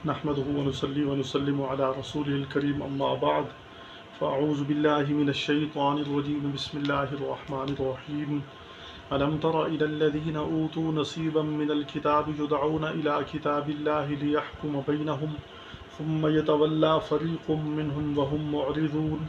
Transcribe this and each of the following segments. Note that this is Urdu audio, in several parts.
نحمده ونصلي ونسلم على رسوله الكريم أما بعد فأعوذ بالله من الشيطان الرجيم بسم الله الرحمن الرحيم ألم تر إلى الذين أوتوا نصيبا من الكتاب يدعون إلى كتاب الله ليحكم بينهم ثم يتولى فريق منهم وهم معرضون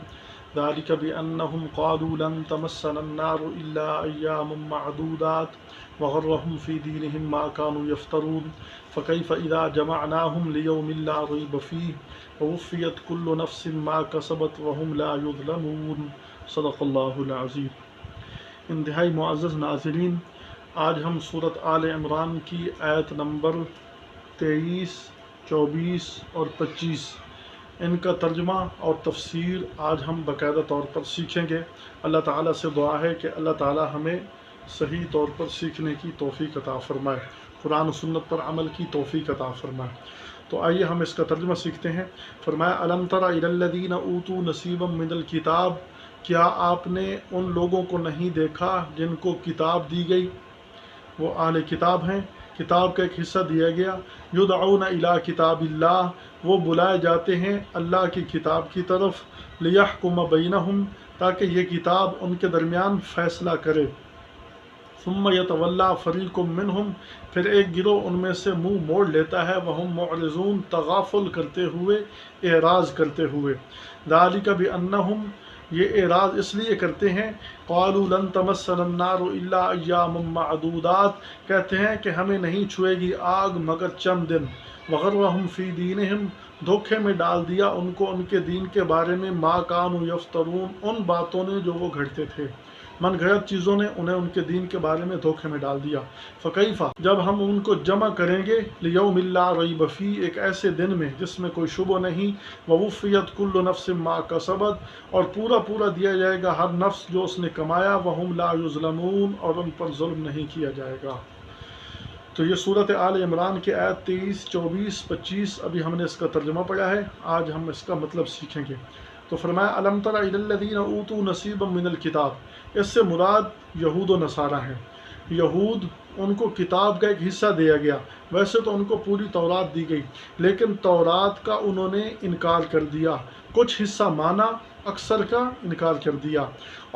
ذلك بأنهم قالوا لن تمسنا النار إلا أياما معدودات وغرهم في دينهم ما كانوا يفترون فكيف إذا جمعناهم ليوم لا ريب فيه ووفيت كل نفس ما كسبت وهم لا يظلمون صدق اللہ العظیم۔ انتہائی معزز ناظرین، آج ہم سورۃ آل عمران کی آیت نمبر 23، 24 اور 25 ان کا ترجمہ اور تفسیر آج ہم باقاعدہ طور پر سیکھیں گے۔ اللہ تعالیٰ سے دعا ہے کہ اللہ تعالیٰ ہمیں صحیح طور پر سیکھنے کی توفیق عطا فرمائے، قرآن و سنت پر عمل کی توفیق عطا فرمائے۔ تو آئیے ہم اس کا ترجمہ سیکھتے ہیں۔ فرمایا الم تر الی الذین اوتوا نصیبا من الکتاب، کیا آپ نے ان لوگوں کو نہیں دیکھا جن کو کتاب دی گئی؟ وہ اہل کتاب ہیں، کتاب کا ایک حصہ دیا گیا۔ یدعون الی کتاب اللہ، وہ بلائے جاتے ہیں اللہ کی کتاب کی طرف، لیحکم بینہم، تاکہ یہ کتاب ان کے درمیان فیصلہ کرے۔ ثم یتولی فریق منہم، پھر ایک گروہ ان میں سے منہ موڑ لیتا ہے، وہم معرضون، تغافل کرتے ہوئے، اعراض کرتے ہوئے۔ ذالک بانہم، یہ اعراض اس لیے کرتے ہیں، قالوا لن تمسنا النار الا ایاما معدودات، کہتے ہیں کہ ہمیں نہیں چھوئے گی آگ مگر چند دن۔ وغرہم فی دینہم، دھوکے میں ڈال دیا ان کو ان کے دین کے بارے میں، ما کانوا یفترون، ان باتوں نے جو وہ گھڑتے تھے، من گھڑت چیزوں نے انہیں ان کے دین کے بارے میں دھوکے میں ڈال دیا۔ فکیفا، جب ہم ان کو جمع کریں گے، لیوم لا ریب فیہ، ایک ایسے دن میں جس میں کوئی شبہ نہیں، ووفیت کل نفس ما کسبت، اور پورا دیا جائے گا ہر نفس جو اس نے کمایا، وہم لا یظلمون، اور ان پر ظلم نہیں کیا جائے گا۔ تو یہ صورت آل عمران کی آیت 23، 24، 25 ابھی ہم نے اس کا ترجمہ پڑھا ہے، آج ہم اس کا مطلب سیکھیں گے۔ تو فرمایا الم تر الی الذین اوتوا نصیبا من الکتاب، اس سے مراد یہود و نصارہ ہیں۔ یہود، ان کو کتاب کا ایک حصہ دیا گیا، ویسے تو ان کو پوری تورات دی گئی، لیکن تورات کا انہوں نے انکار کر دیا، کچھ حصہ مانا، اکثر کا انکار کر دیا۔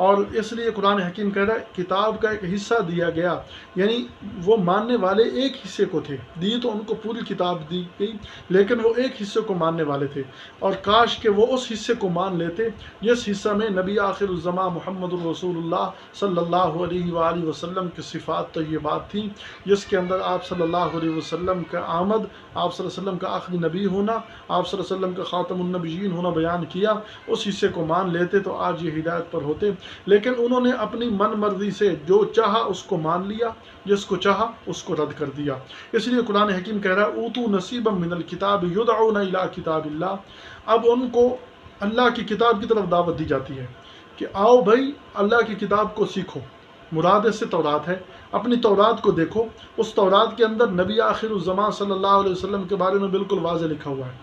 اور اس لیے قرآن حکیم کہہ رہا ہے کتاب کا ایک حصہ دیا گیا، یعنی وہ ماننے والے ایک حصے کو تھے، دی تو ان کو پوری کتاب دی گئی لیکن وہ ایک حصے کو ماننے والے تھے، اور کاش کہ وہ اس حصے کو مان لیتے جس حصہ میں نبی آخر الزمان محمد الرسول اللہ صلی اللہ علیہ وآلہ وسلم کی صفات طیبات تھیں، جس کے اندر آپ صلی اللہ علیہ وسلم کا آمد، آپ صلی اللہ علیہ وسلم کا آخری نبی ہونا، آپ صلی اللہ علیہ وسلم کا خاتم النبیین ہونا بیان کیا۔ اس حصے کو مان لیتے تو آج یہ ہدایت پر ہوتے، لیکن انہوں نے اپنی من مرضی سے جو چاہا اس کو مان لیا، جس کو چاہا اس کو رد کر دیا۔ اس لیے قرآن حکیم کہہ رہا ہے اوتوا نصیبا من الکتاب یدعون الی کتاب اللہ، اب ان کو اللہ کی کتاب کی طرف دعوت دی جاتی ہے کہ آؤ بھائی اللہ کی کتاب کو سیکھو، مراد اس سے تورات ہے، اپنی تورات کو دیکھو، اس تورات کے اندر نبی آخر الزمان صلی اللہ علیہ وسلم کے بارے میں بالکل واضح لکھا ہوا ہے،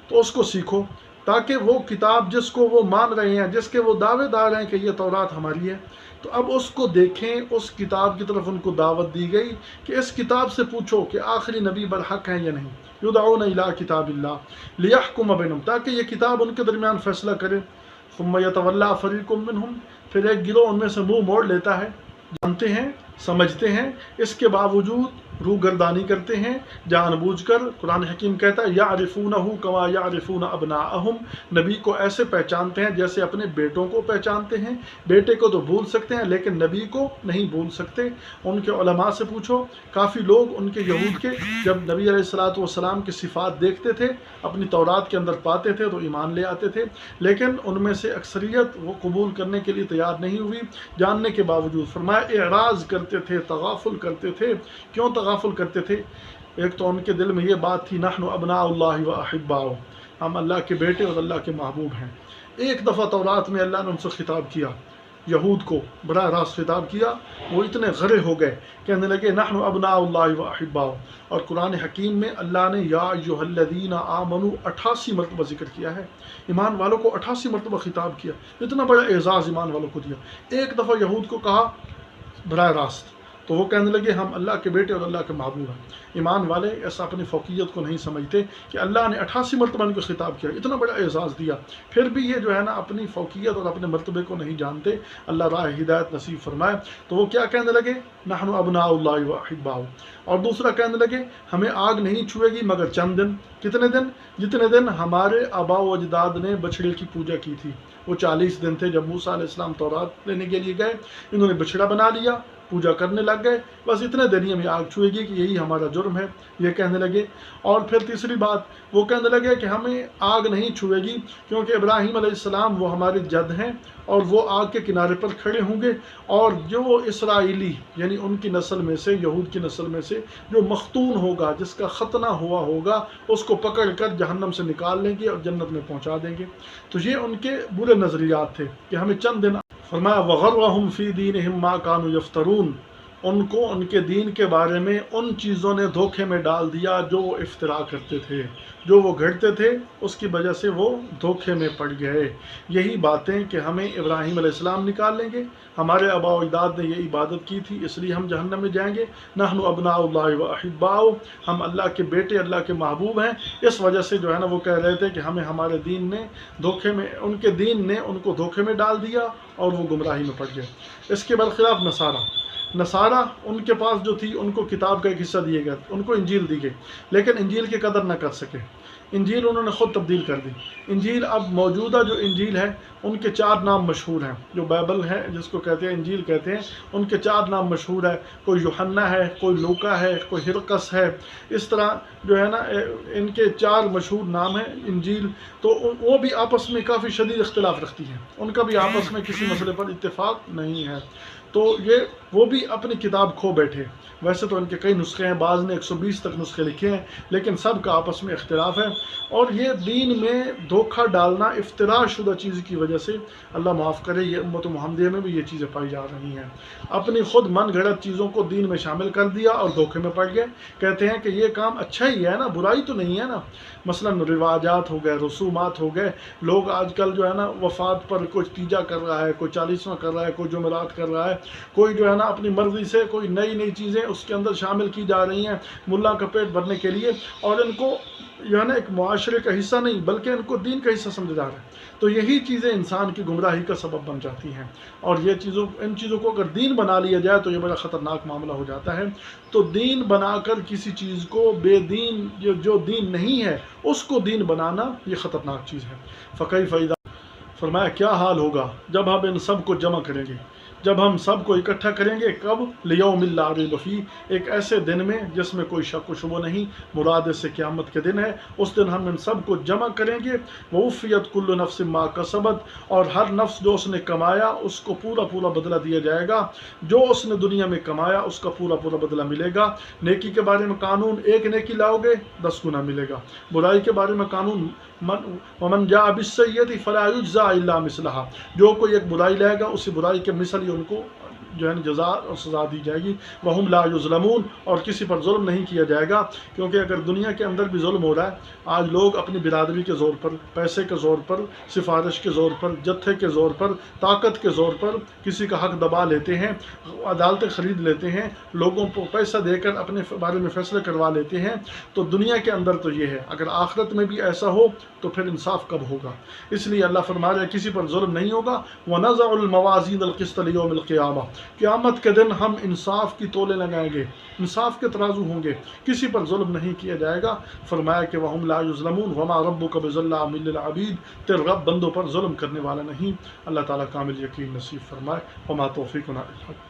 تو اس کو سیکھو، تاکہ وہ کتاب جس کو وہ مان رہے ہیں، جس کے وہ دعوے دار ہیں کہ یہ تورات ہماری ہے، تو اب اس کو دیکھیں، اس کتاب کی طرف ان کو دعوت دی گئی کہ اس کتاب سے پوچھو کہ آخری نبی برحق ہیں یا نہیں۔ یدعون الی کتاب اللہ لیحکم بینہم، تاکہ یہ کتاب ان کے درمیان فیصلہ کرے۔ ثم یتولی فریق منہم، پھر ایک گروہ ان میں سے منہ موڑ لیتا ہے، جانتے ہیں، سمجھتے ہیں، اس کے باوجود روگردانی کرتے ہیں جان بوجھ کر۔ قرآن حکیم کہتا ہے یعرفونہ کما یعرفون ابناءہم، نبی کو ایسے پہچانتے ہیں جیسے اپنے بیٹوں کو پہچانتے ہیں، بیٹے کو تو بھول سکتے ہیں لیکن نبی کو نہیں بھول سکتے۔ ان کے علماء سے پوچھو، کافی لوگ ان کے یہود کے جب نبی علیہ الصلوۃ والسلام کی صفات دیکھتے تھے، اپنی تورات کے اندر پاتے تھے تو ایمان لے آتے تھے، لیکن ان میں سے اکثریت وہ قبول کرنے کے لیے تیار نہیں ہوئی جاننے کے باوجود۔ فرمایا اعراض کرتے تھے، تغافل کرتے تھے۔ کیوں تغافل کرتے تھے؟ ایک تو ان کے دل میں یہ بات تھی نحن ابناء اللہ و احباؤہ، ہم اللہ کے بیٹے اور اللہ کے محبوب ہیں۔ ایک دفعہ تورات میں اللہ نے ان سے خطاب کیا، یہود کو براہ راست خطاب کیا، وہ اتنے غرے ہو گئے، کہنے لگے نحن ابناء اللہ و احباؤہ۔ اور قرآن حکیم میں اللہ نے یا ایھا الذین آمنوا 88 مرتبہ ذکر کیا ہے، ایمان والوں کو 88 مرتبہ خطاب کیا، اتنا بڑا اعزاز ایمان والوں کو دیا۔ ایک دفعہ یہود کو کہا براہ راست، تو وہ کہنے لگے ہم اللہ کے بیٹے اور اللہ کے محبوب ہیں۔ ایمان والے ایسا اپنی فوقیت کو نہیں سمجھتے کہ اللہ نے 88 مرتبہ ان کو خطاب کیا، اتنا بڑا اعزاز دیا، پھر بھی یہ جو ہے نا اپنی فوقیت اور اپنے مرتبے کو نہیں جانتے۔ اللہ راہ ہدایت نصیب فرمائے۔ تو وہ کیا کہنے لگے؟ نحن ابناء اللہ و احباؤ۔ اور دوسرا کہنے لگے ہمیں آگ نہیں چھوئے گی مگر چند دن۔ کتنے دن؟ جتنے دن ہمارے آباء و اجداد نے بچھڑے کی پوجا کی تھی، وہ 40 دن تھے جب موسیٰ علیہ السلام تورات لینے کے لیے گئے، انہوں نے بچھڑا بنا لیا، پوجا کرنے لگ گئے، بس اتنے دن ہی ہمیں آگ چھوئے گی کہ یہی ہمارا جرم ہے، یہ کہنے لگے۔ اور پھر تیسری بات وہ کہنے لگے کہ ہمیں آگ نہیں چھوئے گی کیونکہ ابراہیم علیہ السلام وہ ہمارے جد ہیں اور وہ آگ کے کنارے پر کھڑے ہوں گے، اور جو اسرائیلی یعنی ان کی نسل میں سے، یہود کی نسل میں سے جو مختون ہوگا، جس کا ختنہ ہوا ہوگا، اس کو پکڑ کر جہنم سے نکال لیں گے اور جنت میں پہنچا دیں گے۔ تو یہ ان کے برے نظریات تھے کہ ہمیں چند دن۔ فرمایا وَغَرَّهُمْ فِي دِينِهِمْ مَا كَانُوا يَفْتَرُونَ، ان کو ان کے دین کے بارے میں ان چیزوں نے دھوکے میں ڈال دیا جو وہ افترا کرتے تھے، جو وہ گھڑتے تھے، اس کی وجہ سے وہ دھوکے میں پڑ گئے۔ یہی باتیں کہ ہمیں ابراہیم علیہ السلام نکال لیں گے، ہمارے آباء و اجداد نے یہ عبادت کی تھی اس لیے ہم جہنم میں جائیں گے، نحن ابناء اللہ و احباؤ، ہم اللہ کے بیٹے اللہ کے محبوب ہیں۔ اس وجہ سے جو ہے نا وہ کہہ رہے تھے کہ ہمیں ہمارے دین نے دھوکے میں، ان کے دین نے ان کو دھوکے میں ڈال دیا اور وہ گمراہی میں پڑ گئے۔ اس کے برخلاف نصارہ ان کے پاس جو تھی ان کو کتاب کا ایک حصہ دیے گئے، ان کو انجیل دی گئی، لیکن انجیل کی قدر نہ کر سکے، انجیل انہوں نے خود تبدیل کر دی۔ انجیل اب موجودہ جو انجیل ہے ان کے 4 نام مشہور ہیں، جو بائبل ہے جس کو کہتے ہیں انجیل کہتے ہیں، ان کے 4 نام مشہور ہے، کوئی یوحنا ہے، کوئی لوکا ہے، کوئی ہرقس ہے، اس طرح جو ہے نا ان کے 4 مشہور نام ہیں انجیل۔ تو وہ بھی آپس میں کافی شدید اختلاف رکھتی ہیں، ان کا بھی آپس میں کسی مسئلے پر اتفاق نہیں ہے۔ تو وہ بھی اپنی کتاب کھو بیٹھے۔ ویسے تو ان کے کئی نسخے ہیں، بعض نے 120 تک نسخے لکھے ہیں، لیکن سب کا آپس میں اختلاف ہے۔ اور یہ دین میں دھوکہ ڈالنا افتراء شدہ چیز کی وجہ سے، اللہ معاف کرے، یہ امت محمدیہ میں بھی یہ چیزیں پائی جا رہی ہیں۔ اپنی خود من گھڑت چیزوں کو دین میں شامل کر دیا اور دھوکے میں پڑ گئے، کہتے ہیں کہ یہ کام اچھا ہی ہے نا، برائی تو نہیں ہے نا۔ مثلا رواجات ہو گئے، رسومات ہو گئے، لوگ آج کل جو ہے نا وفات پر کوئی تیجا کر رہا ہے، کوئی 40واں کر رہا ہے، کوئی جمعرات کر رہا ہے، کوئی جو ہے نا اپنی مرضی سے کوئی نئی چیزیں اس کے اندر شامل کی جا رہی ہیں ملا کا پیٹ بھرنے کے لیے، اور ان کو جو ہے نا ایک معاشرے کا حصہ نہیں بلکہ ان کو دین کا حصہ سمجھا جا رہا ہے۔ تو یہی چیزیں انسان کی گمراہی کا سبب بن جاتی ہیں، اور ان چیزوں کو اگر دین بنا لیا جائے تو یہ بڑا خطرناک معاملہ ہو جاتا ہے۔ تو دین بنا کر کسی چیز کو بے دین، جو دین نہیں ہے اس کو دین بنانا، یہ خطرناک چیز ہے۔ فَكَيْفَ إِذَا، فرمایا کیا حال ہوگا جب ہم ان سب کو جمع کریں گے، جب ہم سب کو اکٹھا کریں گے۔ کب؟ لیوم لا ریب فیہ، ایک ایسے دن میں جس میں کوئی شک و شبہ نہیں، مراد اس سے قیامت کے دن ہے۔ اس دن ہم ان سب کو جمع کریں گے۔ ووفیت کل نفس ما کسبت، اور ہر نفس جو اس نے کمایا اس کو پورا بدلہ دیا جائے گا، جو اس نے دنیا میں کمایا اس کا پورا بدلہ ملے گا۔ نیکی کے بارے میں قانون، ایک نیکی لاؤ گے 10 گنا ملے گا۔ برائی کے بارے میں قانون، ومن جاء بالسیئۃ فلا یجزی الا مثلھا، جو کوئی ایک برائی لائے گا اسی برائی کے مثل ہی ان کو جو ہے جزا اور سزا دی جائے گی۔ وہم لا یظلمون، اور کسی پر ظلم نہیں کیا جائے گا، کیونکہ اگر دنیا کے اندر بھی ظلم ہو رہا ہے، آج لوگ اپنی برادری کے زور پر، پیسے کے زور پر، سفارش کے زور پر، جتھے کے زور پر، طاقت کے زور پر کسی کا حق دبا لیتے ہیں، عدالتیں خرید لیتے ہیں، لوگوں کو پیسہ دے کر اپنے بارے میں فیصلے کروا لیتے ہیں۔ تو دنیا کے اندر تو یہ ہے، اگر آخرت میں بھی ایسا ہو تو پھر انصاف کب ہوگا؟ اس لیے اللہ فرما رہا ہے کسی پر ظلم نہیں ہوگا۔ وَنَضَعُ الْمَوَازِينَ الْقِسْطَ لِيَوْمِ الْقِيَامَةِ، قیامت کے دن ہم انصاف کی تولے لگائیں گے، انصاف کے ترازو ہوں گے، کسی پر ظلم نہیں کیا جائے گا۔ فرمایا کہ وَهُمْ لَا يُظْلَمُونَ وَمَا رَبُّكَ بِظَلَّامٍ لِّلْعَبِيدِ، تیرا رب بندوں پر ظلم کرنے والا نہیں۔ اللہ تعالیٰ کامل یقین نصیب فرمائے۔ وما توفیقنا الا باللہ۔